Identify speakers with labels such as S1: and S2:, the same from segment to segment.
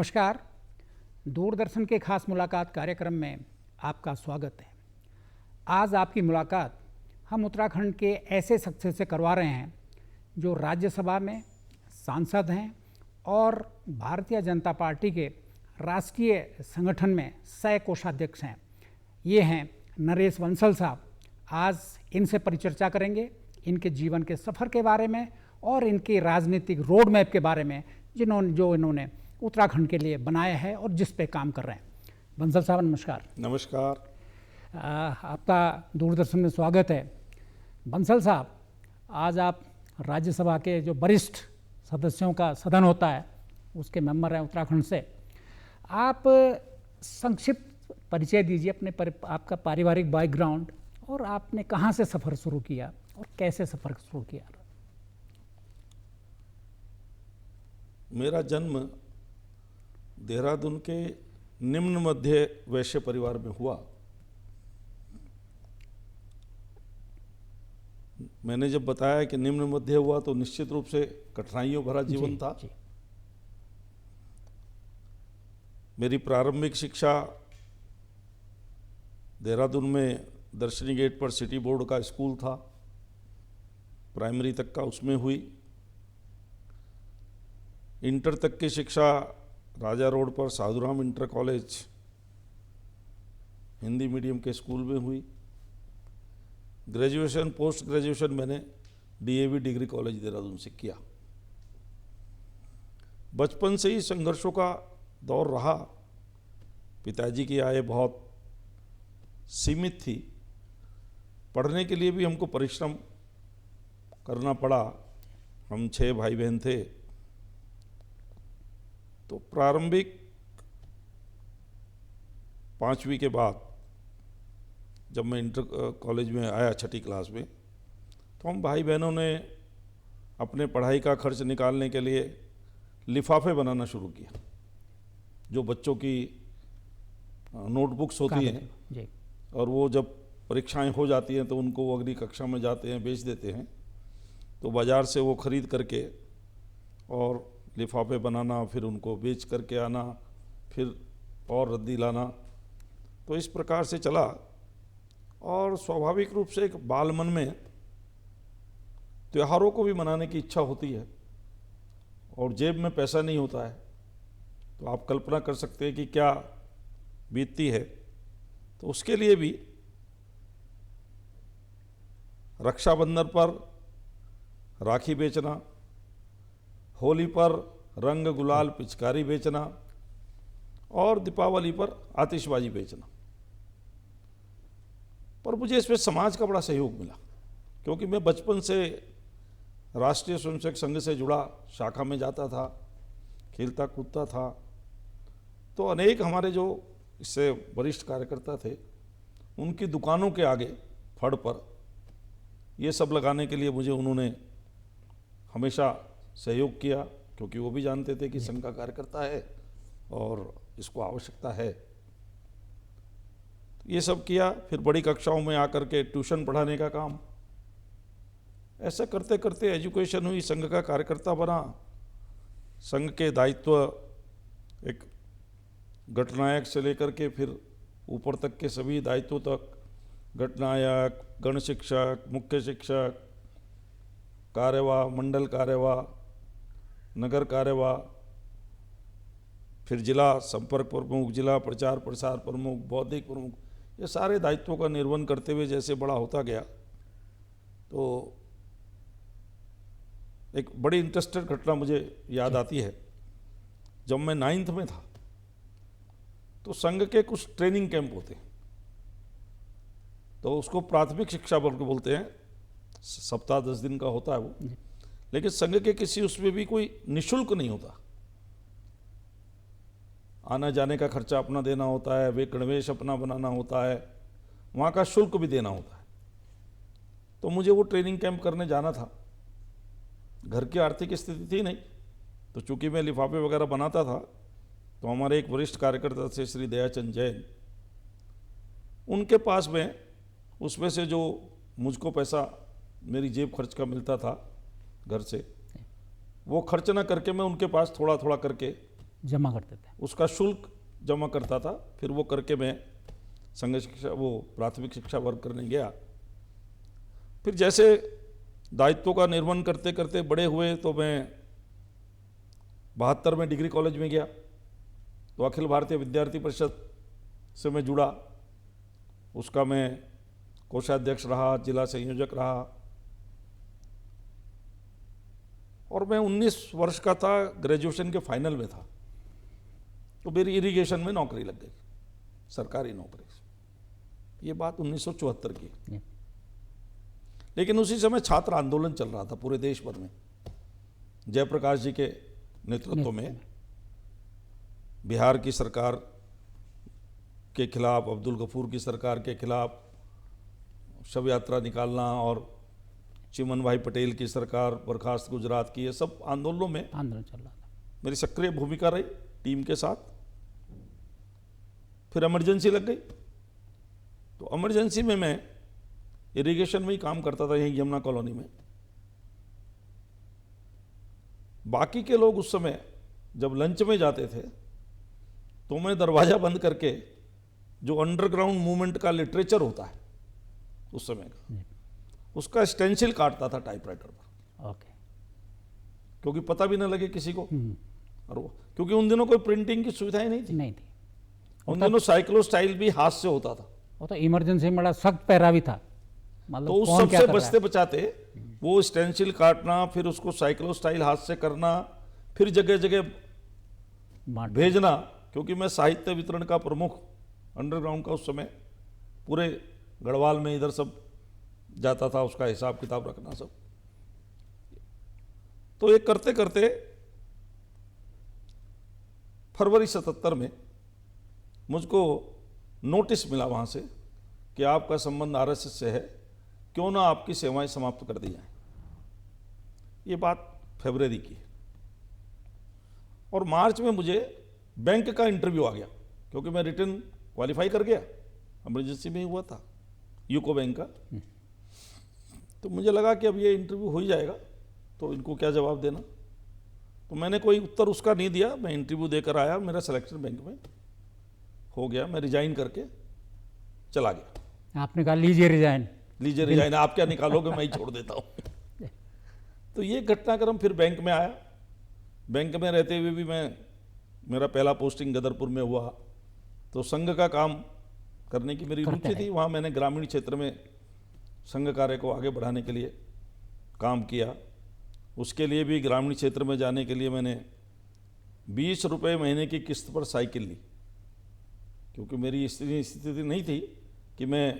S1: नमस्कार। दूरदर्शन के खास मुलाकात कार्यक्रम में आपका स्वागत है। आज आपकी मुलाकात हम उत्तराखंड के ऐसे शख्स से करवा रहे हैं जो राज्यसभा में सांसद हैं और भारतीय जनता पार्टी के राष्ट्रीय संगठन में सह कोषाध्यक्ष हैं। ये हैं नरेश बंसल साहब। आज इनसे परिचर्चा करेंगे इनके जीवन के सफ़र के बारे में और इनके राजनीतिक रोड मैप के बारे में जो इन्होंने उत्तराखंड के लिए बनाया है और जिस पे काम कर रहे हैं। बंसल साहब नमस्कार।
S2: नमस्कार।
S1: आपका दूरदर्शन में स्वागत है। बंसल साहब, आज आप राज्यसभा के जो वरिष्ठ सदस्यों का सदन होता है उसके मेंबर हैं उत्तराखंड से। आप संक्षिप्त परिचय दीजिए अपने आपका पारिवारिक बैकग्राउंड और आपने कहाँ से सफ़र शुरू किया और कैसे सफ़र शुरू किया।
S2: मेरा जन्म देहरादून के निम्न मध्य वैश्य परिवार में हुआ। मैंने जब बताया कि निम्न मध्य हुआ तो निश्चित रूप से कठिनाइयों भरा जीवन था। मेरी प्रारंभिक शिक्षा देहरादून में दर्शनी गेट पर सिटी बोर्ड का स्कूल था, प्राइमरी तक का उसमें हुई। इंटर तक की शिक्षा राजा रोड पर Sadhuram inter college Hindi medium के स्कूल में हुई। ग्रेजुएशन पोस्ट ग्रेजुएशन मैंने डीएवी डिग्री कॉलेज देहरादून से किया। बचपन से ही संघर्षों का दौर रहा। पिताजी की आय बहुत सीमित थी, पढ़ने के लिए भी हमको परिश्रम करना पड़ा। हम 6 भाई बहन थे। तो प्रारंभिक 5वीं के बाद जब मैं इंटर कॉलेज में आया 6ठी क्लास में, तो हम भाई बहनों ने अपने पढ़ाई का खर्च निकालने के लिए लिफाफे बनाना शुरू किया। जो बच्चों की नोटबुक्स होती हैं और वो जब परीक्षाएं हो जाती हैं तो उनको वो अगली कक्षा में जाते हैं बेच देते हैं। तो बाज़ार से वो ख़रीद करके और लिफाफे बनाना, फिर उनको बेच करके आना, फिर और रद्दी लाना। तो इस प्रकार से चला। और स्वाभाविक रूप से एक बाल मन में त्योहारों को भी मनाने की इच्छा होती है और जेब में पैसा नहीं होता है, तो आप कल्पना कर सकते हैं कि क्या बीतती है। तो उसके लिए भी रक्षाबंधन पर राखी बेचना, होली पर रंग गुलाल पिचकारी बेचना और दीपावली पर आतिशबाजी बेचना। पर मुझे इसमें समाज का बड़ा सहयोग मिला, क्योंकि मैं बचपन से राष्ट्रीय स्वयंसेवक संघ से जुड़ा, शाखा में जाता था, खेलता कूदता था। तो अनेक हमारे जो इससे वरिष्ठ कार्यकर्ता थे उनकी दुकानों के आगे फड़ पर ये सब लगाने के लिए मुझे उन्होंने हमेशा सहयोग किया, क्योंकि वो भी जानते थे कि संघ का कार्यकर्ता है और इसको आवश्यकता है। ये सब किया। फिर बड़ी कक्षाओं में आकर के ट्यूशन पढ़ाने का काम। ऐसा करते करते एजुकेशन हुई, संघ का कार्यकर्ता बना। संघ के दायित्व एक गणनायक से लेकर के फिर ऊपर तक के सभी दायित्वों तक, गणनायक, गण शिक्षक, मुख्य शिक्षक, कार्यवाह, मंडल कार्यवाह, नगर कार्यवाह, फिर जिला संपर्क प्रमुख, जिला प्रचार प्रसार प्रमुख, बौद्धिक प्रमुख, ये सारे दायित्वों का निर्वहन करते हुए जैसे बड़ा होता गया, तो एक बड़ी इंटरेस्टेड घटना मुझे याद आती है। जब मैं 9th में था तो संघ के कुछ ट्रेनिंग कैंप होते हैं, तो उसको प्राथमिक शिक्षा वर्ग बोलते हैं। सप्ताह 10 दिन का होता है वो, लेकिन संघ के किसी उसमें भी कोई निशुल्क नहीं होता। आना जाने का खर्चा अपना देना होता है, वे गणवेश अपना बनाना होता है, वहाँ का शुल्क भी देना होता है। तो मुझे वो ट्रेनिंग कैंप करने जाना था। घर की आर्थिक स्थिति थी नहीं, तो चूंकि मैं लिफाफे वगैरह बनाता था, तो हमारे एक वरिष्ठ कार्यकर्ता थे श्री दयाचंद जैन, उनके पास में उसमें से जो मुझको पैसा मेरी जेब खर्च का मिलता था घर से, वो खर्च ना करके मैं उनके पास थोड़ा थोड़ा करके
S1: जमा करते थे।
S2: उसका शुल्क जमा करता था, फिर वो करके मैं संघ शिक्षा वो प्राथमिक शिक्षा वर्ग करने गया। फिर जैसे दायित्वों का निर्वहन करते करते बड़े हुए तो मैं 72 में डिग्री कॉलेज में गया, तो अखिल भारतीय विद्यार्थी परिषद से मैं जुड़ा, उसका मैं कोषाध्यक्ष रहा, जिला संयोजक रहा, और मैं 19 वर्ष का था, ग्रेजुएशन के फाइनल में था, तो मेरी इरिगेशन में नौकरी लग गई, सरकारी नौकरी। ये बात 1974 की। लेकिन उसी समय छात्र आंदोलन चल रहा था पूरे देश भर में, जयप्रकाश जी के नेतृत्व में बिहार की सरकार के खिलाफ, अब्दुल गफूर की सरकार के खिलाफ शव यात्रा निकालना, और चिमन भाई पटेल की सरकार बर्खास्त गुजरात की, ये सब आंदोलनों में
S1: आंदोलन चल रहा था।
S2: मेरी सक्रिय भूमिका रही टीम के साथ। फिर इमरजेंसी लग गई, तो इमरजेंसी में मैं इरिगेशन में ही काम करता था, यहीं यमुना कॉलोनी में। बाकी के लोग उस समय जब लंच में जाते थे तो मैं दरवाजा बंद करके जो अंडरग्राउंड मूवमेंट का लिटरेचर होता है उस समय का, उसका स्टेंसिल काटता था टाइपराइटर पर,
S1: ओके।
S2: क्योंकि पता भी ना लगे किसी को। और वो क्योंकि उन दिनों कोई प्रिंटिंग की सुविधाएं नहीं थी,
S1: नहीं थी।
S2: उन दिनों साइक्लो स्टाइल भी हाथ से होता था,
S1: वो तो इमरजेंसी में बड़ा सख्त पैरा भी था, मतलब
S2: तो उस
S1: कौन क्या
S2: सबसे
S1: कर रहा
S2: बचते बचाते वो स्टेंसिल काटना, फिर उसको साइक्लो स्टाइल हाथ से करना, फिर जगह जगह
S1: है, बांट
S2: भेजना, क्योंकि मैं साहित्य वितरण का प्रमुख अंडरग्राउंड का उस समय पूरे गढ़वाल में इधर सब जाता था, उसका हिसाब किताब रखना सब। तो ये करते करते फरवरी 77 में मुझको नोटिस मिला वहाँ से कि आपका संबंध आरएसएस से है, क्यों ना आपकी सेवाएं समाप्त कर दी जाएं। ये बात फरवरी की है, और मार्च में मुझे बैंक का इंटरव्यू आ गया, क्योंकि मैं रिटर्न क्वालिफाई कर गया, इमरजेंसी में ही हुआ था, यूको बैंक का। तो मुझे लगा कि अब ये इंटरव्यू हो ही जाएगा, तो इनको क्या जवाब देना। तो मैंने कोई उत्तर उसका नहीं दिया, मैं इंटरव्यू देकर आया, मेरा सिलेक्शन बैंक में हो गया, मैं रिजाइन करके चला गया।
S1: आपने कहा लीजिए रिजाइन।
S2: लीजिए रिजाइन, आप क्या निकालोगे, मैं ही छोड़ देता हूँ। तो ये घटनाक्रम फिर बैंक में आया। बैंक में रहते हुए भी मेरा पहला पोस्टिंग गदरपुर में हुआ, तो संघ का काम करने की मेरी रुचि थी। वहाँ मैंने ग्रामीण क्षेत्र में संघ कार्य को आगे बढ़ाने के लिए काम किया। उसके लिए भी ग्रामीण क्षेत्र में जाने के लिए मैंने 20 रुपये महीने की किस्त पर साइकिल ली, क्योंकि मेरी स्थिति नहीं थी कि मैं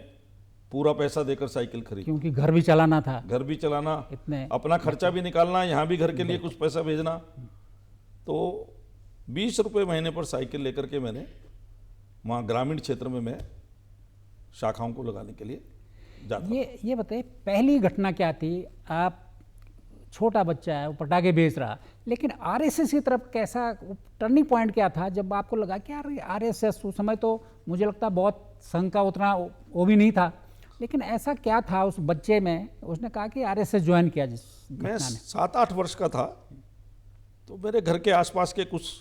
S2: पूरा पैसा देकर साइकिल खरीद,
S1: क्योंकि घर भी चलाना था,
S2: घर भी चलाना,
S1: इतने
S2: अपना खर्चा भी निकालना, यहाँ भी घर के लिए कुछ पैसा भेजना। तो 20 रुपये महीने पर साइकिल लेकर के मैंने वहाँ ग्रामीण क्षेत्र में मैं शाखाओं को लगाने के लिए जाता।
S1: ये बताइए, पहली घटना क्या थी? आप छोटा बच्चा है, वो पटाखे बेच रहा, लेकिन आरएसएस की तरफ कैसा टर्निंग पॉइंट क्या था जब आपको लगा कि यार आरएसएस? उस समय तो मुझे लगता बहुत संघ का उतना वो भी नहीं था, लेकिन ऐसा क्या था उस बच्चे में, उसने कहा कि आरएसएस ज्वाइन किया? जिस
S2: मैं 7-8 वर्ष का था, तो मेरे घर के आसपास के कुछ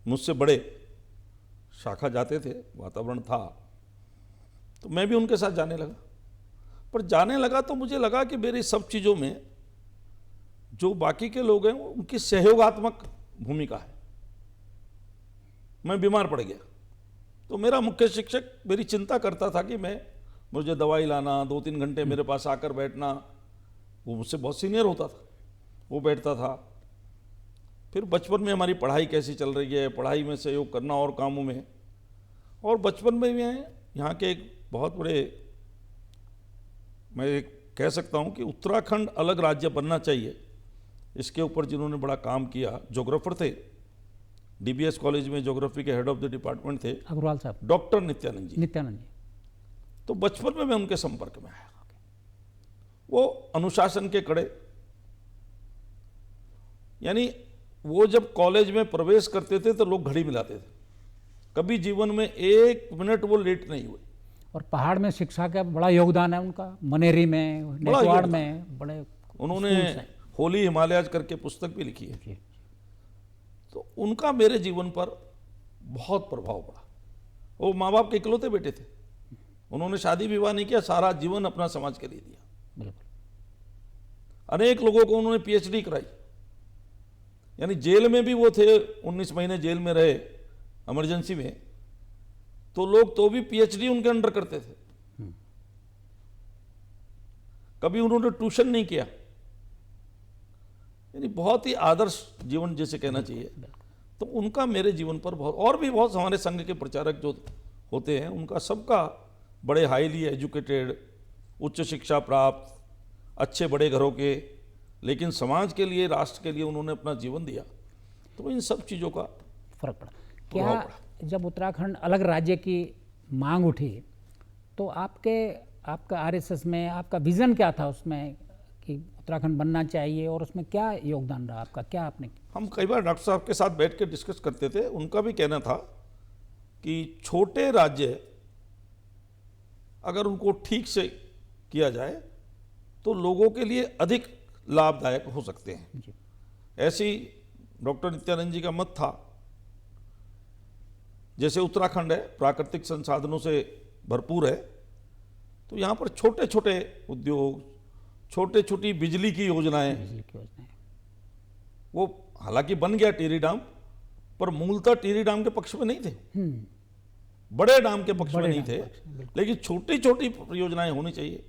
S2: मुझसे बड़े शाखा जाते थे, वातावरण था, तो मैं भी उनके साथ जाने लगा। पर जाने लगा तो मुझे लगा कि मेरी सब चीज़ों में जो बाकी के लोग हैं उनकी सहयोगात्मक भूमिका है। मैं बीमार पड़ गया, तो मेरा मुख्य शिक्षक मेरी चिंता करता था कि मुझे दवाई लाना, 2-3 घंटे मेरे पास आकर बैठना। वो मुझसे बहुत सीनियर होता था, वो बैठता था। फिर बचपन में हमारी पढ़ाई कैसी चल रही है, पढ़ाई में सहयोग करना और कामों में। और बचपन में मैं यहाँ के एक बहुत बड़े, मैं कह सकता हूँ कि उत्तराखंड अलग राज्य बनना चाहिए, इसके ऊपर जिन्होंने बड़ा काम किया, ज्योग्राफर थे, डीबीएस कॉलेज में ज्योग्राफी के हेड ऑफ द डिपार्टमेंट थे,
S1: अग्रवाल साहब,
S2: डॉक्टर नित्यानंद जी।
S1: नित्यानंद जी।
S2: तो बचपन में मैं उनके संपर्क में आया। वो अनुशासन के कड़े, यानी वो जब कॉलेज में प्रवेश करते थे तो लोग घड़ी मिलाते थे, कभी जीवन में 1 मिनट वो लेट नहीं हुए।
S1: और पहाड़ में शिक्षा का बड़ा योगदान है उनका, मनेरी में, नेटवाड़ में बड़े
S2: उन्होंने होली हिमालयज करके पुस्तक भी लिखी है। तो उनका मेरे जीवन पर बहुत प्रभाव पड़ा। वो माँ बाप के इकलौते बेटे थे, उन्होंने शादी विवाह नहीं किया, सारा जीवन अपना समाज के लिए दिया।
S1: बिल्कुल।
S2: अनेक लोगों को उन्होंने पीएचडी कराई, यानी जेल में भी वो थे, 19 महीने जेल में रहे इमरजेंसी में, तो लोग तो भी पीएचडी उनके अंडर करते थे। कभी उन्होंने ट्यूशन नहीं किया, यानी बहुत ही आदर्श जीवन जिसे कहना चाहिए। तो उनका मेरे जीवन पर बहुत, और भी बहुत हमारे संघ के प्रचारक जो होते हैं उनका सबका बड़े हाईली एजुकेटेड, उच्च शिक्षा प्राप्त, अच्छे बड़े घरों के, लेकिन समाज के लिए, राष्ट्र के लिए उन्होंने अपना जीवन दिया। तो इन सब चीज़ों का
S1: फर्क पड़ा। क्या जब उत्तराखंड अलग राज्य की मांग उठी तो आपका आरएसएस में आपका विज़न क्या था उसमें कि उत्तराखंड बनना चाहिए, और उसमें क्या योगदान रहा आपका, क्या आपने?
S2: हम कई बार डॉक्टर साहब के साथ बैठ के डिस्कस करते थे। उनका भी कहना था कि छोटे राज्य अगर उनको ठीक से किया जाए तो लोगों के लिए अधिक लाभदायक हो सकते हैं। ऐसी डॉक्टर नित्यानंद जी का मत था। जैसे उत्तराखंड है, प्राकृतिक संसाधनों से भरपूर है, तो यहाँ पर छोटे छोटे उद्योग, छोटे छोटी बिजली की योजनाएं, वो हालांकि बन गया टिहरी डैम, पर मूलतः टिहरी डैम के पक्ष में नहीं थे, बड़े डैम के पक्ष में नहीं थे, लेकिन छोटी छोटी परियोजनाएं होनी चाहिए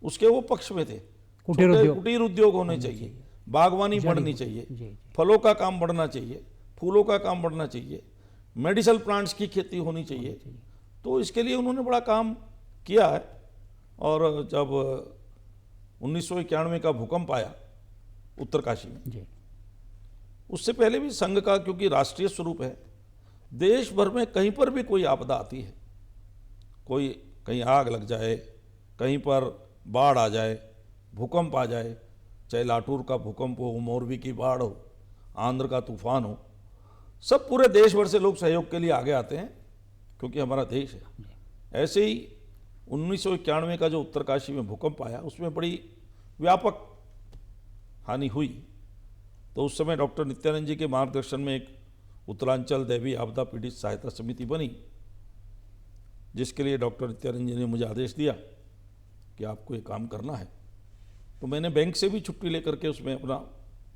S2: उसके वो पक्ष में थे। कुटीर उद्योग होने चाहिए, बागवानी बढ़नी चाहिए, फलों का काम बढ़ना चाहिए, फूलों का काम बढ़ना चाहिए, मेडिसिनल प्लांट्स की खेती होनी चाहिए। तो इसके लिए उन्होंने बड़ा काम किया है। और जब 1991 का भूकंप आया उत्तरकाशी में, उससे पहले भी संघ का, क्योंकि राष्ट्रीय स्वरूप है, देश भर में कहीं पर भी कोई आपदा आती है, कोई कहीं आग लग जाए, कहीं पर बाढ़ आ जाए, भूकंप आ जाए, चाहे लाटूर का भूकंप हो, मोरबी की बाढ़ हो, आंध्र का तूफान हो, सब पूरे देश भर से लोग सहयोग के लिए आगे आते हैं, क्योंकि हमारा देश है। ऐसे ही 1991 का जो उत्तरकाशी में भूकंप आया, उसमें बड़ी व्यापक हानि हुई। तो उस समय डॉक्टर नित्यानंद जी के मार्गदर्शन में एक उत्तरांचल दैवीय आपदा पीड़ित सहायता समिति बनी, जिसके लिए डॉक्टर नित्यानंद जी ने मुझे आदेश दिया कि आपको ये काम करना है। तो मैंने बैंक से भी छुट्टी लेकर के उसमें अपना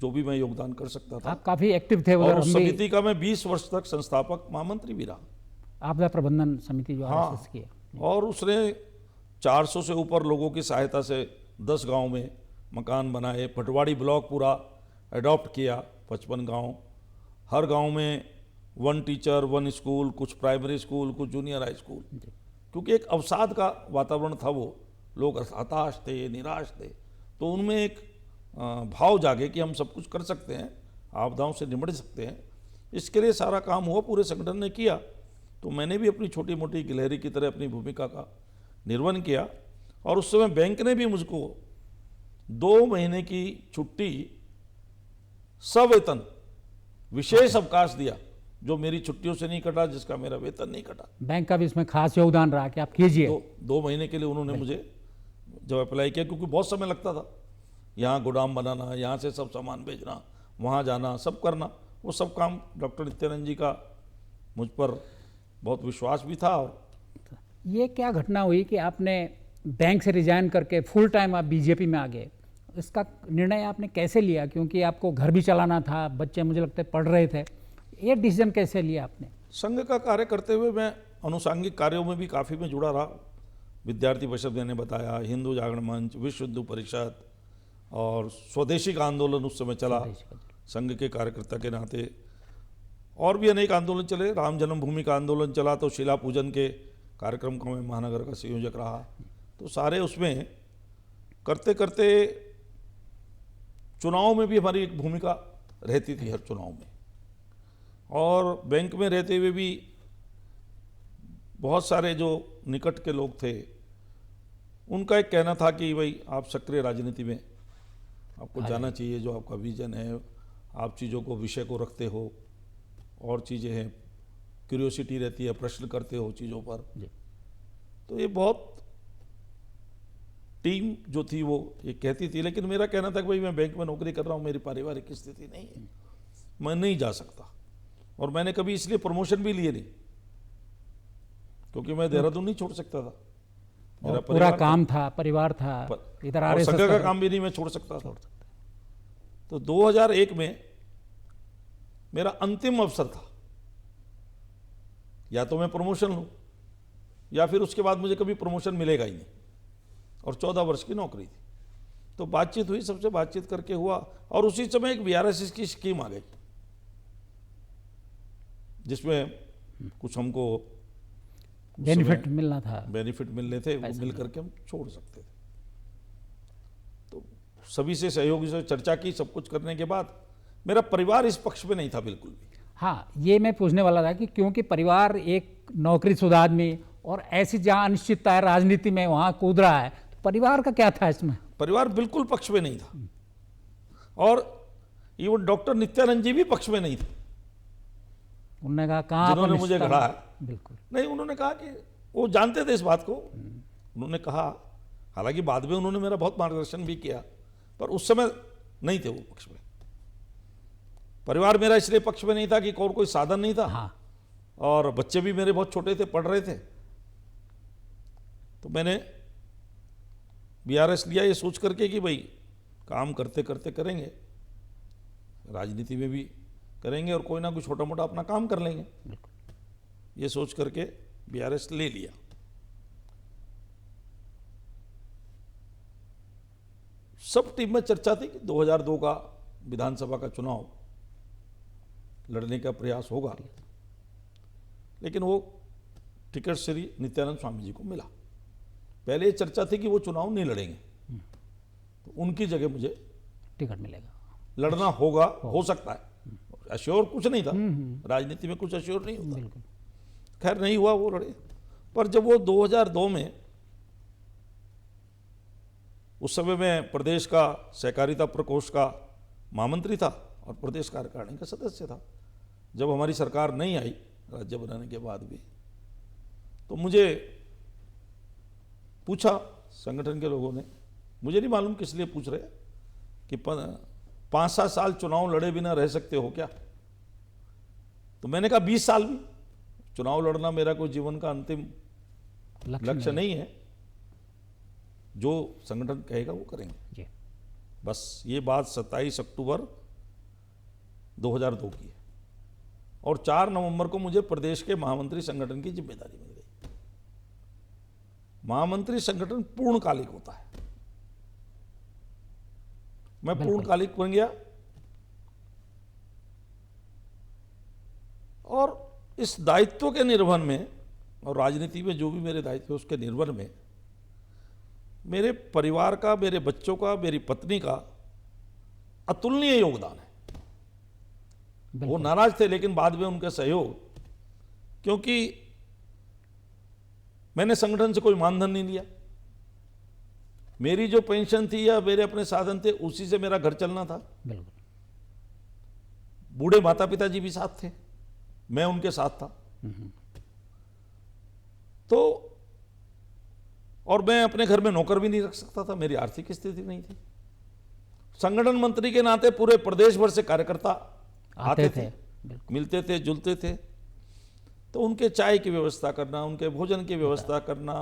S2: जो भी मैं योगदान कर सकता था।
S1: आप काफ़ी एक्टिव थे
S2: और उस समिति का मैं 20 वर्ष तक संस्थापक महामंत्री भी रहा।
S1: आपदा प्रबंधन समिति जो आरएसएस की है।
S2: और उसने 400 से ऊपर लोगों की सहायता से 10 गांव में मकान बनाए, पटवाड़ी ब्लॉक पूरा अडॉप्ट किया, 55 गांव, हर गांव में 1 टीचर 1 स्कूल, कुछ प्राइमरी स्कूल, कुछ जूनियर हाई स्कूल, क्योंकि एक अवसाद का वातावरण था, वो लोग हताश थे, निराश थे। तो उनमें एक भाव जागे कि हम सब कुछ कर सकते हैं, आपदाओं से निपट सकते हैं। इसके लिए सारा काम हुआ, पूरे संगठन ने किया। तो मैंने भी अपनी छोटी मोटी गिलहरी की तरह अपनी भूमिका का निर्वहन किया। और उस समय बैंक ने भी मुझको 2 महीने की छुट्टी सवेतन विशेष अवकाश दिया, जो मेरी छुट्टियों से नहीं कटा, जिसका मेरा वेतन नहीं कटा।
S1: बैंक का भी इसमें खास योगदान रहा कि आप कीजिए।
S2: 2 महीने के लिए उन्होंने मुझे जब अप्लाई किया, क्योंकि बहुत समय लगता था, यहाँ गोदाम बनाना, यहाँ से सब सामान भेजना, वहाँ जाना, सब करना, वो सब काम डॉक्टर नित्यानंद जी का मुझ पर बहुत विश्वास भी था। और
S1: ये क्या घटना हुई कि आपने बैंक से रिजाइन करके फुल टाइम आप बीजेपी में आ गए? इसका निर्णय आपने कैसे लिया? क्योंकि आपको घर भी चलाना था, बच्चे मुझे लगता है पढ़ रहे थे, ये डिसीजन कैसे लिया आपने?
S2: संघ का कार्य करते हुए मैं अनुषांगिक कार्यों में भी काफ़ी में जुड़ा रहा। विद्यार्थी परिषद मैंने बताया, हिंदू जागरण मंच, विश्व हिंदू परिषद, और स्वदेशी का आंदोलन उस समय चला संघ के कार्यकर्ता के नाते। और भी अनेक आंदोलन चले, राम जन्मभूमि का आंदोलन चला, तो शिला पूजन के कार्यक्रम का मैं महानगर का संयोजक रहा। तो सारे उसमें करते करते चुनाव में भी हमारी एक भूमिका रहती थी, हर चुनाव में। और बैंक में रहते हुए भी बहुत सारे जो निकट के लोग थे, उनका एक कहना था कि भाई आप सक्रिय राजनीति में आपको जाना चाहिए, जो आपका विजन है, आप चीज़ों को, विषय को रखते हो, और चीज़ें हैं, क्यूरियोसिटी रहती है, प्रश्न करते हो चीज़ों पर। तो ये बहुत टीम जो थी वो ये कहती थी, लेकिन मेरा कहना था कि भाई मैं बैंक में नौकरी कर रहा हूँ, मेरी पारिवारिक स्थिति नहीं है, मैं नहीं जा सकता। और मैंने कभी इसलिए प्रमोशन भी लिए नहीं, क्योंकि मैं देहरादून नहीं छोड़ सकता था। मेरा
S1: और पूरा काम था, परिवार था, इधर
S2: और
S1: आरएसएस
S2: संघ का काम भी नहीं मैं छोड़ सकता था। तो 2001 में मेरा अंतिम अवसर था, या तो मैं प्रमोशन लूं या फिर उसके बाद मुझे कभी प्रमोशन मिलेगा ही नहीं। और 14 वर्ष की नौकरी थी। तो बातचीत हुई, सबसे बातचीत करके हुआ, और उसी समय एक वीआरएस की स्कीम आ गई जिसमें कुछ हमको
S1: बेनिफिट मिलना था,
S2: बेनिफिट मिलने थे, वो मिल करके हम छोड़ सकते थे। तो सभी से सहयोगी से चर्चा की, सब कुछ करने के बाद मेरा परिवार इस पक्ष में नहीं था बिल्कुल भी।
S1: हाँ, ये मैं पूछने वाला था कि क्योंकि परिवार एक नौकरीशुदा आदमी और ऐसी जहाँ अनिश्चितता है राजनीति में वहाँ कूद रहा है, तो परिवार का क्या था इसमें?
S2: परिवार बिल्कुल पक्ष में नहीं था, और इवन डॉक्टर नित्यानंद जी भी पक्ष में नहीं थे।
S1: उन्होंने कहा कहाँ
S2: जिन्होंने मुझे गढ़ा है,
S1: बिल्कुल
S2: नहीं, उन्होंने कहा कि वो जानते थे इस बात को। उन्होंने कहा, हालांकि बाद में उन्होंने मेरा बहुत मार्गदर्शन भी किया, पर उस समय नहीं थे वो पक्ष में। परिवार मेरा इसलिए पक्ष में नहीं था कि और कोई साधन नहीं था।
S1: हाँ,
S2: और बच्चे भी मेरे बहुत छोटे थे, पढ़ रहे थे। तो मैंने बीआरएस लिया ये सोच करके कि भाई काम करते करते करेंगे, राजनीति में भी करेंगे और कोई ना कोई छोटा मोटा अपना काम कर लेंगे, ये सोच करके बीआरएस ले लिया। सब टीम में चर्चा थी कि 2002 का विधानसभा का चुनाव लड़ने का प्रयास होगा, लेकिन वो टिकट श्री नित्यानंद स्वामी जी को मिला। पहले ये चर्चा थी कि वो चुनाव नहीं लड़ेंगे, तो उनकी जगह मुझे
S1: टिकट मिलेगा,
S2: लड़ना होगा, हो सकता है। अश्योर कुछ नहीं था, राजनीति में कुछ अश्योर नहीं होता। खैर नहीं हुआ, वो लड़े। पर जब वो 2002 में, उस समय मैं प्रदेश का सहकारिता प्रकोष्ठ का महामंत्री था और प्रदेश कार्यकारिणी का सदस्य था। जब हमारी सरकार नहीं आई राज्य बनाने के बाद भी, तो मुझे पूछा संगठन के लोगों ने, मुझे नहीं मालूम किस लिए पूछ रहे, कि 5-7 साल चुनाव लड़े बिना रह सकते हो क्या? तो मैंने कहा 20 साल भी। चुनाव लड़ना मेरा कोई जीवन का अंतिम लक्ष्य नहीं है। जो संगठन कहेगा वो करेंगे
S1: जी।
S2: बस ये बात 27 अक्टूबर 2002 की है, और 4 नवंबर को मुझे प्रदेश के महामंत्री संगठन की जिम्मेदारी मिल गई। महामंत्री संगठन पूर्णकालिक होता है, मैं पूर्णकालिक बन गया। और इस दायित्व के निर्वहन में, और राजनीति में जो भी मेरे दायित्व है उसके निर्वहन में, मेरे परिवार का, मेरे बच्चों का, मेरी पत्नी का अतुलनीय योगदान है। वो नाराज थे, लेकिन बाद में उनका सहयोग, क्योंकि मैंने संगठन से कोई मानधन नहीं लिया। मेरी जो पेंशन थी या मेरे अपने साधन थे, उसी से मेरा घर चलना था। बूढ़े माता पिता जी भी साथ थे, मैं उनके साथ था। तो और मैं अपने घर में नौकर भी नहीं रख सकता था, मेरी आर्थिक स्थिति नहीं थी। संगठन मंत्री के नाते पूरे प्रदेश भर से कार्यकर्ता आते थे, मिलते थे, जुलते थे। तो उनके चाय की व्यवस्था करना, उनके भोजन की व्यवस्था करना,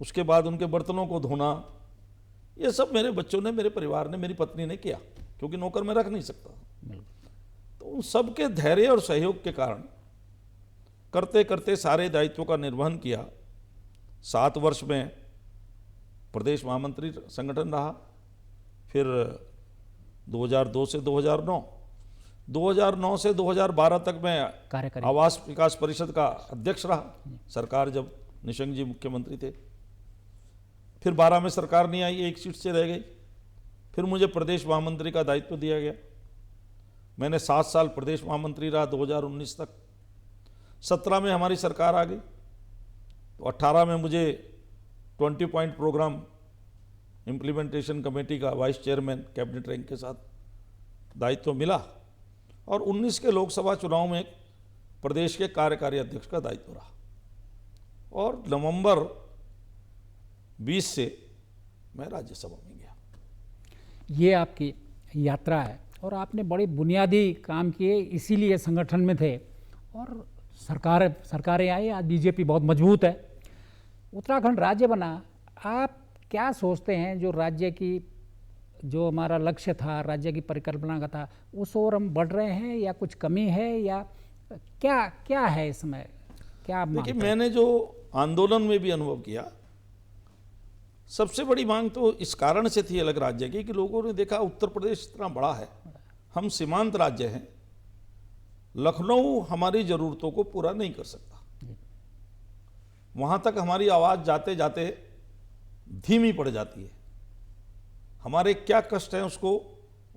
S2: उसके बाद उनके बर्तनों को धोना, ये सब मेरे बच्चों ने, मेरे परिवार ने, मेरी पत्नी ने किया, क्योंकि नौकर मैं रख नहीं सकता। तो उन सबके धैर्य और सहयोग के कारण करते करते सारे दायित्वों का निर्वहन किया। 7 वर्ष में प्रदेश महामंत्री संगठन रहा, फिर 2002 से 2009, 2009 से 2012 तक मैं आवास विकास परिषद का अध्यक्ष रहा, सरकार जब निशंक जी मुख्यमंत्री थे। फिर 12 में सरकार नहीं आई, 1 सीट से रह गई। फिर मुझे प्रदेश महामंत्री का दायित्व दिया गया। मैंने 7 साल प्रदेश महामंत्री रहा, 2019 तक। 17 में हमारी सरकार आ गई, तो 18 में मुझे 20 पॉइंट प्रोग्राम इम्प्लीमेंटेशन कमेटी का वाइस चेयरमैन कैबिनेट रैंक के साथ दायित्व मिला, और 19 के लोकसभा चुनाव में प्रदेश के कार्यकारी अध्यक्ष का दायित्व रहा, और नवंबर 20 से मैं राज्यसभा में गया।
S1: ये आपकी यात्रा है और आपने बड़े बुनियादी काम किए, इसीलिए संगठन में थे और सरकारें आई। आज बीजेपी बहुत मजबूत है, उत्तराखंड राज्य बना। आप क्या सोचते हैं जो राज्य की, जो हमारा लक्ष्य था, राज्य की परिकल्पना का था, उस ओर हम बढ़ रहे हैं या कुछ कमी है, या क्या क्या है इसमें, क्या आप
S2: देखिए,
S1: मानते हैं?
S2: मैंने जो आंदोलन में भी अनुभव किया, सबसे बड़ी मांग तो इस कारण से थी अलग राज्य की कि लोगों ने देखा उत्तर प्रदेश इतना बड़ा है, हम सीमांत राज्य हैं, लखनऊ हमारी ज़रूरतों को पूरा नहीं कर सकता, वहाँ तक हमारी आवाज़ जाते जाते धीमी पड़ जाती है, हमारे क्या कष्ट हैं उसको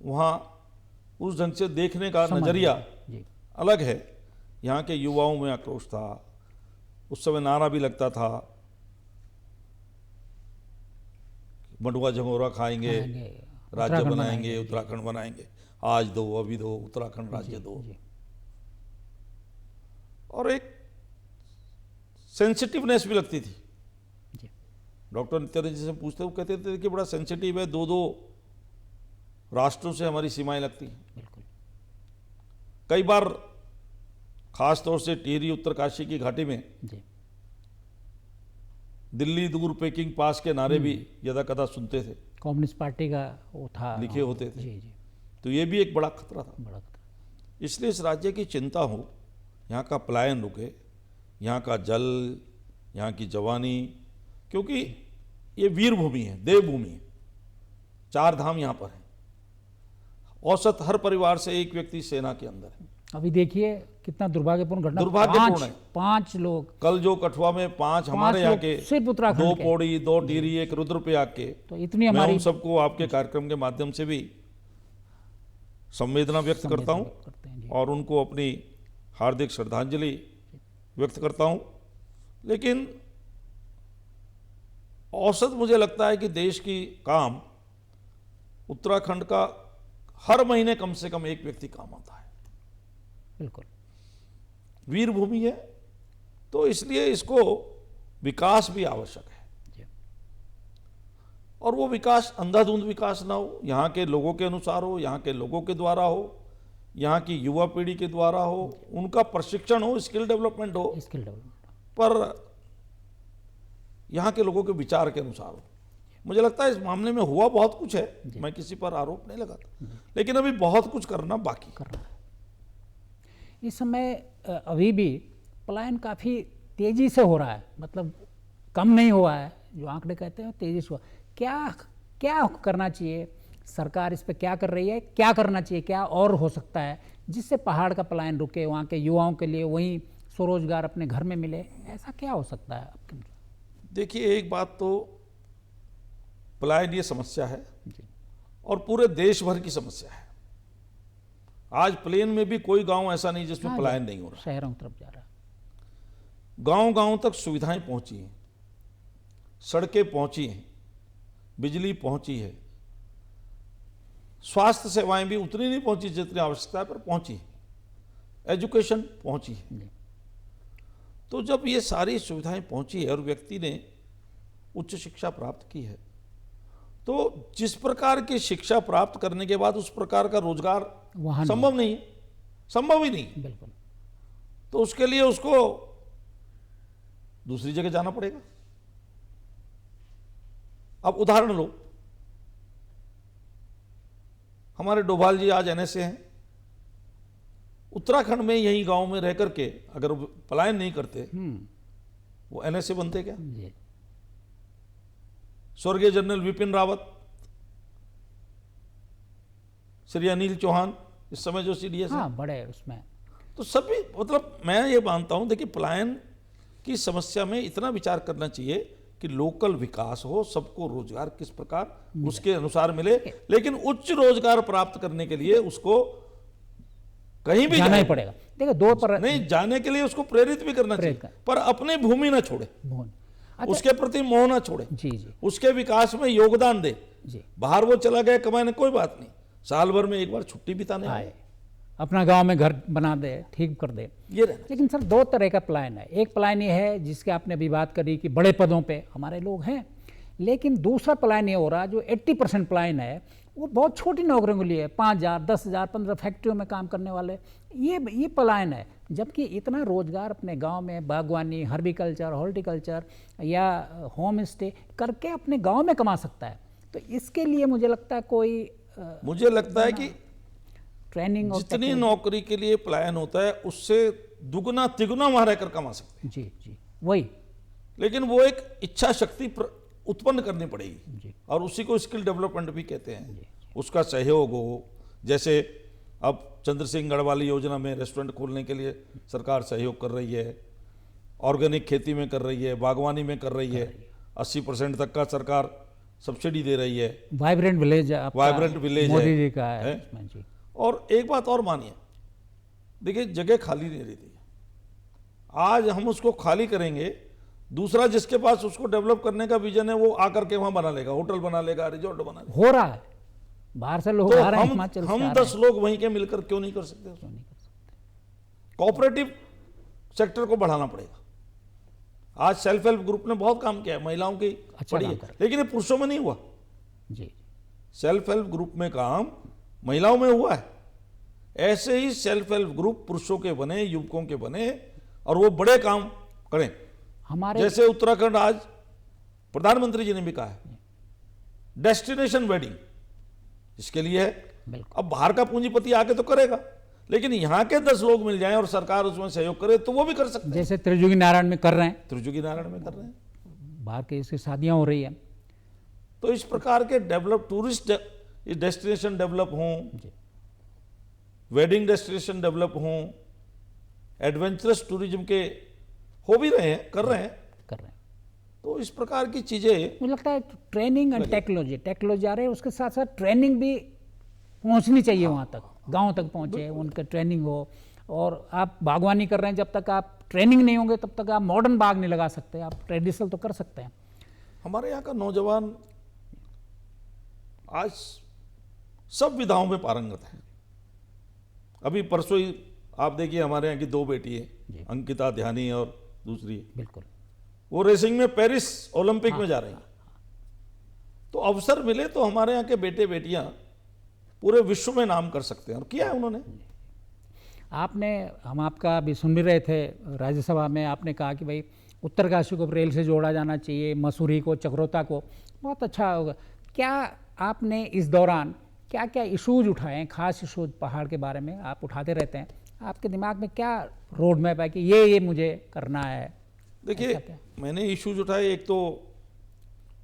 S2: वहाँ उस ढंग से देखने का
S1: समझ
S2: नज़रिया
S1: जी।
S2: अलग है। यहाँ के युवाओं में आक्रोश था, उस समय नारा भी लगता था, मंडुआ झंगोरा खाएंगे, राज्य
S1: उत्तराखंड
S2: बनाएंगे, उत्तराखंड बनाएंगे, आज दो अभी दो, उत्तराखंड राज्य दो।
S1: जी।
S2: और एक सेंसिटिवनेस भी लगती थी।
S1: जी।
S2: डॉक्टर नित्यानंद जी से पूछते, वो कहते थे कि बड़ा सेंसिटिव है, दो दो राष्ट्रों से हमारी सीमाएं लगती हैं।
S1: बिल्कुल।
S2: कई बार खास तौर से टिहरी उत्तरकाशी की घाटी में
S1: जी।
S2: दिल्ली दूर पेकिंग पास के नारे भी यदा कदा सुनते थे,
S1: कम्युनिस्ट पार्टी का वो था,
S2: लिखे होते थे।
S1: जी जी,
S2: तो ये भी एक बड़ा खतरा था।
S1: बड़ा खतरा।
S2: इसलिए इस राज्य की चिंता हो, यहाँ का पलायन रुके, यहाँ का जल, यहाँ की जवानी, क्योंकि ये वीर भूमि है, देवभूमि है, 4 धाम यहाँ पर हैं। औसत हर परिवार से एक व्यक्ति सेना के अंदर है।
S1: अभी देखिए कितना दुर्भाग्यपूर्ण घटना,
S2: दुर्भाग्यपूर्ण है।
S1: 5 लोग,
S2: कल जो कठुआ में 5 हमारे यहाँ
S1: लोग
S2: के,
S1: सिर्फ उत्तराखंड
S2: 2
S1: के।
S2: पौड़ी, 2 टिहरी, 1 रुद्रप्रयाग के,
S1: तो इतनी
S2: मैं
S1: हमारी
S2: उन सबको आपके कार्यक्रम के माध्यम से भी संवेदना व्यक्त करता हूँ
S1: करते हैं जी।
S2: और उनको अपनी हार्दिक श्रद्धांजलि व्यक्त करता हूँ। लेकिन औसत मुझे लगता है कि देश की काम उत्तराखंड का हर महीने कम से कम एक व्यक्ति काम आता है।
S1: बिल्कुल।
S2: वीर भूमि है, तो इसलिए इसको विकास भी आवश्यक है,
S1: जी।
S2: और वो विकास अंधाधुंध विकास ना हो, यहाँ के लोगों के अनुसार हो, यहाँ के लोगों के द्वारा हो, यहाँ की युवा पीढ़ी के द्वारा हो, उनका प्रशिक्षण हो, स्किल डेवलपमेंट हो,
S1: स्किल डेवलपमेंट।
S2: पर यहाँ के लोगों के विचार के अनुसार हो। मुझे लगता है इस मामले में हुआ बहुत कुछ है, मैं किसी पर आरोप नहीं लगाता, लेकिन अभी बहुत कुछ करना बाकी
S1: कर रहा है। इस समय अभी भी पलायन काफ़ी तेज़ी से हो रहा है, मतलब कम नहीं हुआ है, जो आंकड़े कहते हैं तेज़ी से हुआ। क्या क्या करना चाहिए, सरकार इस पे क्या कर रही है, क्या करना चाहिए, क्या और हो सकता है जिससे पहाड़ का पलायन रुके, वहाँ के युवाओं के लिए वहीं स्वरोजगार अपने घर में मिले, ऐसा क्या हो सकता है आपके अनुसार?
S2: देखिए, एक बात तो पलायन ये समस्या है
S1: जी।
S2: और पूरे देश भर की समस्या है। आज प्लेन में भी कोई गांव ऐसा नहीं जिसमें पलायन नहीं हो रहा।
S1: शहरों की तरफ जा रहा है।
S2: गांव गांव तक सुविधाएं पहुंची हैं, सड़कें पहुंची हैं, बिजली पहुंची है, स्वास्थ्य सेवाएं भी उतनी नहीं पहुंची जितनी आवश्यकता है, पर पहुंची है, एजुकेशन पहुंची है।
S1: जी।
S2: तो जब ये सारी सुविधाएं पहुंची है और व्यक्ति ने उच्च शिक्षा प्राप्त की है, तो जिस प्रकार की शिक्षा प्राप्त करने के बाद उस प्रकार का रोजगार
S1: वहाँ
S2: संभव नहीं है, संभव ही नहीं।
S1: बिल्कुल।
S2: तो उसके लिए उसको दूसरी जगह जाना पड़ेगा। अब उदाहरण लो, हमारे डोभाल जी आज एनएसए हैं, उत्तराखंड में यही गांव में रह करके अगर वो पलायन नहीं करते वो एनएसए बनते क्या?
S1: जी।
S2: स्वर्गीय जनरल विपिन रावत, श्री अनिल चौहान इस समय जो सीडीएस है,
S1: हाँ, बड़े उसमें।
S2: तो सभी, मतलब मैं ये मानता हूं, देखिए पलायन की समस्या में इतना विचार करना चाहिए कि लोकल विकास हो, सबको रोजगार किस प्रकार उसके अनुसार मिले, लेकिन उच्च रोजगार प्राप्त करने के लिए उसको कहीं भी
S1: जाना ही
S2: जाए
S1: पड़ेगा। देखो, दो पर
S2: नहीं, जाने के लिए उसको प्रेरित भी करना चाहिए, पर अपनी भूमि ना छोड़े,
S1: भून।
S2: उसके प्रति मोह ना छोड़े,
S1: जी जी
S2: उसके विकास में योगदान दे।
S1: जी।
S2: बाहर वो चला गया कमाने, कोई बात नहीं, साल भर में एक बार छुट्टी बिताने आए,
S1: आए, अपना गांव में घर बना दे, ठीक कर दे।
S2: ये रहना।
S1: लेकिन सर, 2 तरह का पलायन है। एक पलायन ये है जिसके आपने अभी बात करी कि बड़े पदों पे हमारे लोग हैं, लेकिन दूसरा पलायन ये हो रहा जो 80% पलायन है वो बहुत छोटी नौकरियों के लिए 5,000, 10,000, 15 फैक्ट्रियों में काम करने वाले, ये पलायन है। जबकि इतना रोजगार अपने गांव में बागवानी, हर्बिकल्चर, हॉर्टिकल्चर या होम स्टे करके अपने गांव में कमा सकता है। तो इसके लिए मुझे लगता है
S2: मुझे लगता है कि
S1: ट्रेनिंग और
S2: जितनी नौकरी के लिए पलायन होता है उससे दुगना तिगुना वहां रहकर कमा सकते हैं।
S1: जी वही,
S2: लेकिन वो एक इच्छा शक्ति उत्पन्न करनी पड़ेगी
S1: जी।
S2: और उसी को स्किल डेवलपमेंट भी कहते हैं। उसका सहयोग हो, जैसे अब चंद्र सिंह गढ़वाली योजना में रेस्टोरेंट खोलने के लिए सरकार सहयोग कर रही है, ऑर्गेनिक खेती में कर रही है, बागवानी में कर रही है, 80% तक का सरकार सब्सिडी दे रही है।
S1: Vibrant village,
S2: vibrant village
S1: Modi ji का है जी।
S2: और एक बात और मानिए, देखिए जगह खाली नहीं रहती। आज हम उसको खाली करेंगे, दूसरा जिसके पास उसको डेवलप करने का विजन है वो आकर के वहां बना लेगा, होटल बना लेगा, रिजॉर्ट बना लेगा।
S1: हो रहा है, बाहर से लोग
S2: तो
S1: आ रहे हैं, हिमाचल से
S2: हम
S1: आ
S2: 10 लोग वहीं के मिलकर क्यों नहीं कर सकते? कोऑपरेटिव सेक्टर को बढ़ाना पड़ेगा। आज सेल्फ हेल्प ग्रुप ने बहुत काम किया है, महिलाओं की
S1: अच्छा
S2: बड़ी
S1: काम
S2: है,
S1: कर रहे
S2: लेकिन ये पुरुषों में नहीं हुआ।
S1: जी।
S2: सेल्फ हेल्प ग्रुप में काम महिलाओं में हुआ है। ऐसे ही सेल्फ हेल्प ग्रुप पुरुषों के बने, युवकों के बने और वो बड़े काम करें।
S1: हमारे
S2: जैसे उत्तराखंड आज प्रधानमंत्री जी ने भी कहा है डेस्टिनेशन वेडिंग इसके लिए है।
S1: बिल्कुल।
S2: अब बाहर का पूंजीपति आके तो करेगा, लेकिन यहाँ के 10 लोग मिल जाएं और सरकार उसमें सहयोग करे तो वो भी कर सकते हैं।
S1: जैसे त्रिजुगी नारायण में कर रहे हैं,
S2: त्रिजुगी नारायण में कर रहे हैं,
S1: बाहर के इसकी शादियां हो रही है।
S2: तो इस प्रकार के डेवलप टूरिस्ट डेस्टिनेशन डेवलप हों, वेडिंग डेस्टिनेशन डेवलप हों, एडवेंचरस टूरिज्म के हो भी रहे हैं, कर रहे हैं। तो इस प्रकार की चीजें
S1: मुझे लगता है ट्रेनिंग एंड टेक्नोलॉजी आ रही है, उसके साथ साथ ट्रेनिंग भी पहुंचनी चाहिए वहां तक, गांव तक पहुंचे, उनका ट्रेनिंग हो। और आप बागवानी कर रहे हैं, जब तक आप ट्रेनिंग नहीं होंगे तब तक आप मॉडर्न बाग नहीं लगा सकते, आप ट्रेडिशनल तो कर सकते हैं।
S2: हमारे यहाँ का नौजवान आज सब विधाओं में पारंगत है। अभी परसों ही आप देखिए हमारे यहाँ की 2 बेटी है, अंकिता ध्यानी और दूसरी,
S1: बिल्कुल,
S2: वो रेसिंग में पेरिस ओलंपिक में जा रही हैं। तो अवसर मिले तो हमारे यहाँ के बेटे बेटियां पूरे विश्व में नाम कर सकते हैं, और किया है उन्होंने।
S1: हम आपका अभी सुन भी रहे थे राज्यसभा में, आपने कहा कि भाई उत्तरकाशी को रेल से जोड़ा जाना चाहिए, मसूरी को, चक्रोता को, बहुत अच्छा होगा। क्या आपने इस दौरान क्या क्या इशूज उठाए हैं, खास इशूज पहाड़ के बारे में आप उठाते रहते हैं, आपके दिमाग में क्या रोड मैप है कि ये मुझे करना है?
S2: देखिए, मैंने इशूज उठाए, एक तो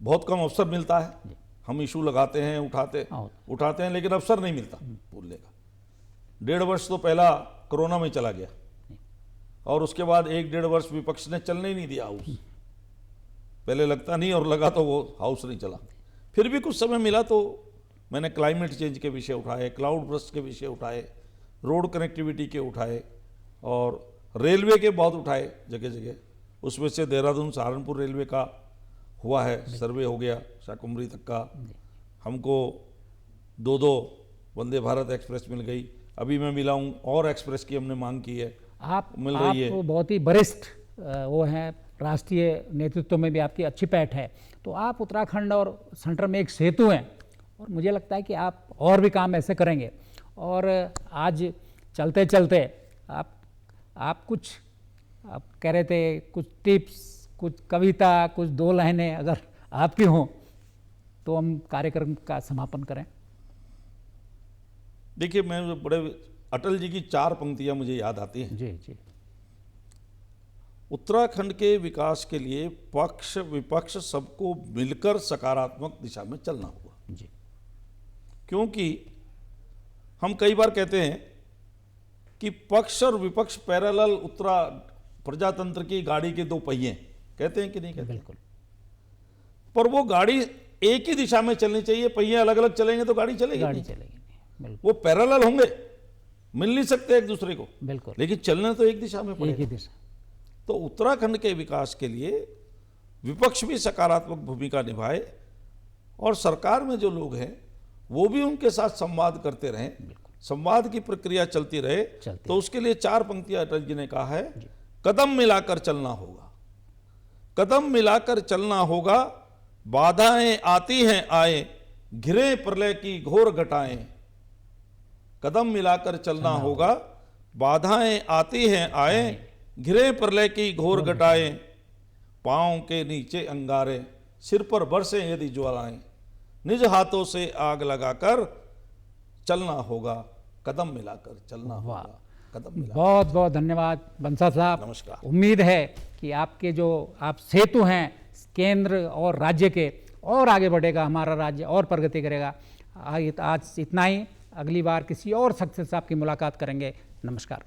S2: बहुत कम अवसर मिलता है, हम इशू लगाते हैं, उठाते हैं, लेकिन अवसर नहीं मिलता बोलने का। 1.5 वर्ष तो पहला कोरोना में चला गया, और उसके बाद 1-1.5 वर्ष विपक्ष ने चलने ही नहीं दिया हाउस। पहले लगता नहीं और लगा तो वो हाउस नहीं चला। फिर भी कुछ समय मिला तो मैंने क्लाइमेट चेंज के विषय उठाए, क्लाउड बर्स्ट के विषय उठाए, रोड कनेक्टिविटी के उठाए, और रेलवे के बहुत उठाए जगह जगह। उसमें से देहरादून सहारनपुर रेलवे का हुआ है, सर्वे हो गया शाकुम्भरी तक का। हमको 2 वंदे भारत एक्सप्रेस मिल गई। अभी मैं मिला हूँ और एक्सप्रेस की हमने मांग की है,
S1: आप
S2: मिल रही है।
S1: बहुत ही वरिष्ठ वो हैं, राष्ट्रीय नेतृत्व में भी आपकी अच्छी पैठ है, तो आप उत्तराखंड और सेंटर में एक सेतु हैं, और मुझे लगता है कि आप और भी काम ऐसे करेंगे। और आज चलते चलते आप कुछ आप कह रहे थे कुछ टिप्स, कुछ कविता, कुछ 2 लाइनें अगर आपकी हों तो हम कार्यक्रम का समापन करें।
S2: देखिए, मैं बड़े अटल जी की 4 पंक्तियां मुझे याद आती हैं।
S1: जी।
S2: उत्तराखंड के विकास के लिए पक्ष विपक्ष सबको मिलकर सकारात्मक दिशा में चलना होगा
S1: जी।
S2: क्योंकि हम कई बार कहते हैं कि पक्ष और विपक्ष पैरेलल प्रजातंत्र की गाड़ी के 2 पहिए, कहते हैं कि नहीं कहते?
S1: बिल्कुल।
S2: पर वो गाड़ी एक ही दिशा में चलनी चाहिए। पहिए अलग अलग चलेंगे तो गाड़ी चलेगी नहीं। वो पैरेलल होंगे, मिल नहीं सकते एक दूसरे को,
S1: बिल्कुल,
S2: लेकिन चलना तो एक दिशा में पड़ेगा।
S1: एक ही दिशा।
S2: तो उत्तराखंड के विकास के लिए विपक्ष भी सकारात्मक भूमिका निभाए, और सरकार में जो लोग हैं वो भी उनके साथ संवाद करते रहें, संवाद की प्रक्रिया चलती रहे। तो उसके लिए 4 पंक्तियां अटल जी ने कहा है, कदम मिलाकर चलना होगा, कदम मिलाकर चलना होगा, बाधाएं आती हैं आए, घिरे प्रलय की घोर घटाएं, कदम मिलाकर चलना होगा, बाधाएं आती हैं आए, घिरे प्रलय की घोर घटाएं, पांव के नीचे अंगारे, सिर पर बरसे यदि ज्वालाएं, निज हाथों से आग लगाकर चलना होगा, कदम मिलाकर चलना होगा, कदम मिला।
S1: बहुत बहुत धन्यवाद बंसल साहब।
S2: नमस्कार।
S1: उम्मीद है कि आपके जो आप सेतु हैं केंद्र और राज्य के, और आगे बढ़ेगा, हमारा राज्य और प्रगति करेगा। आज इतना ही, अगली बार किसी और शख्स से आपकी मुलाकात करेंगे। नमस्कार।